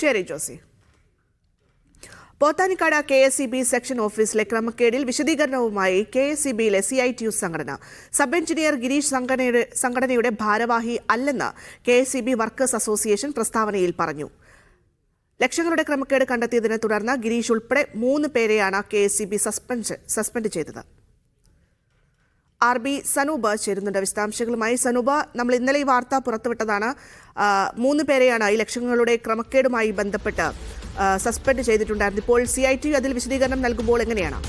ശരി Josy. Pothanikkad KSEB section ഓഫീസിലെ ക്രമക്കേടിൽ വിശദീകരണവുമായി KSEBയിലെ CITU സംഘടന. സബ് എഞ്ചിനീയർ ഗിരീഷ് സംഘടനയുടെ ഭാരവാഹി അല്ലെന്ന് KSEB വർക്കേഴ്സ് അസോസിയേഷൻ പ്രസ്താവനയിൽ പറഞ്ഞു. ലക്ഷങ്ങളുടെ ക്രമക്കേട് കണ്ടെത്തിയതിനെ തുടർന്ന് ഗിരീഷ് ഉൾപ്പെടെ 3 പേരെയാണ് KSEB സസ്പെൻഡ് ചെയ്തത്. RB സനൂപ ചേരുന്നുണ്ട് വിശദാംശങ്ങളുമായി. സനൂപ, നമ്മൾ ഇന്നലെ ഈ വാർത്ത പുറത്തുവിട്ടതാണ്. 3 പേരെയാണ് ഈ ലക്ഷങ്ങളുടെ ക്രമക്കേടുമായി ബന്ധപ്പെട്ട് സസ്പെൻഡ് ചെയ്തിട്ടുണ്ടായിരുന്നു. ഇപ്പോൾ CITU അതിൽ വിശദീകരണം നൽകുമ്പോൾ എങ്ങനെയാണ്?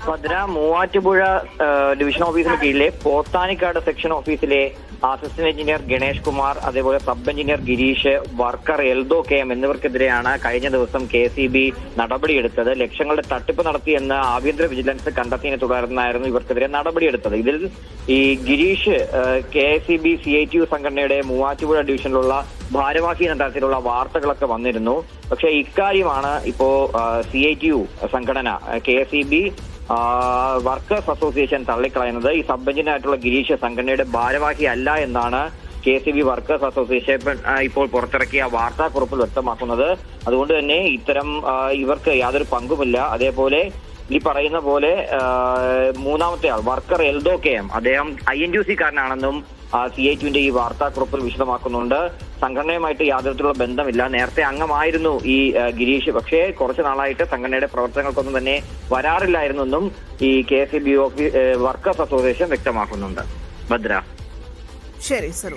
ഭദ്ര, മൂവാറ്റുപുഴ ഡിവിഷൻ ഓഫീസിന് കീഴിലെ പോത്താനിക്കാട് സെക്ഷൻ ഓഫീസിലെ അസിസ്റ്റന്റ് എഞ്ചിനീയർ ഗണേഷ് കുമാർ, അതേപോലെ sub engineer Girish, worker Eldho KM എന്നിവർക്കെതിരെയാണ് കഴിഞ്ഞ ദിവസം KSEB നടപടിയെടുത്തത്. ലക്ഷങ്ങളുടെ തട്ടിപ്പ് നടത്തിയെന്ന് ആഭ്യന്തര വിജിലൻസ് കണ്ടെത്തിയതിനെ തുടർന്നായിരുന്നു ഇവർക്കെതിരെ നടപടിയെടുത്തത്. ഇതിൽ ഈ ഗിരീഷ് KSEB CITU സംഘടനയുടെ മൂവാറ്റുപുഴ ഡിവിഷനിലുള്ള ഭാരവാഹി എന്ന തരത്തിലുള്ള വാർത്തകളൊക്കെ വന്നിരുന്നു. പക്ഷേ ഇക്കാര്യമാണ് ഇപ്പോ CITU സംഘടന KSEB വർക്കേഴ്സ് അസോസിയേഷൻ തള്ളിക്കളയുന്നത്. ഈ സബ് എഞ്ചിനായിട്ടുള്ള ഗിരീഷ് സംഘടനയുടെ ഭാരവാഹി അല്ല എന്നാണ് KSEB വർക്കേഴ്സ് അസോസിയേഷൻ ഇപ്പോൾ പുറത്തിറക്കിയ വാർത്താക്കുറിപ്പിൽ വ്യക്തമാക്കുന്നത്. അതുകൊണ്ട് തന്നെ ഇവർക്ക് യാതൊരു പങ്കുമില്ല. അതേപോലെ ഈ പറയുന്ന പോലെ മൂന്നാമത്തെ ആൾ വർക്കർ എൽദോ KM, അദ്ദേഹം INTUC കാരനാണെന്നും CITUവിന്റെ ഈ വാർത്താക്കുറിപ്പിൽ വിശദമാക്കുന്നുണ്ട്. സംഘടനയുമായിട്ട് യാതൊരുത്തിലുള്ള ബന്ധമില്ല. നേരത്തെ അംഗമായിരുന്നു ഈ ഗിരീഷ്, പക്ഷേ കുറച്ചു നാളായിട്ട് സംഘടനയുടെ പ്രവർത്തനങ്ങൾക്കൊന്നും തന്നെ വരാറില്ലായിരുന്നെന്നും ഈ KSEB വർക്കേഴ്സ് അസോസിയേഷൻ വ്യക്തമാക്കുന്നുണ്ട്. ഭദ്ര. ശരി സർ.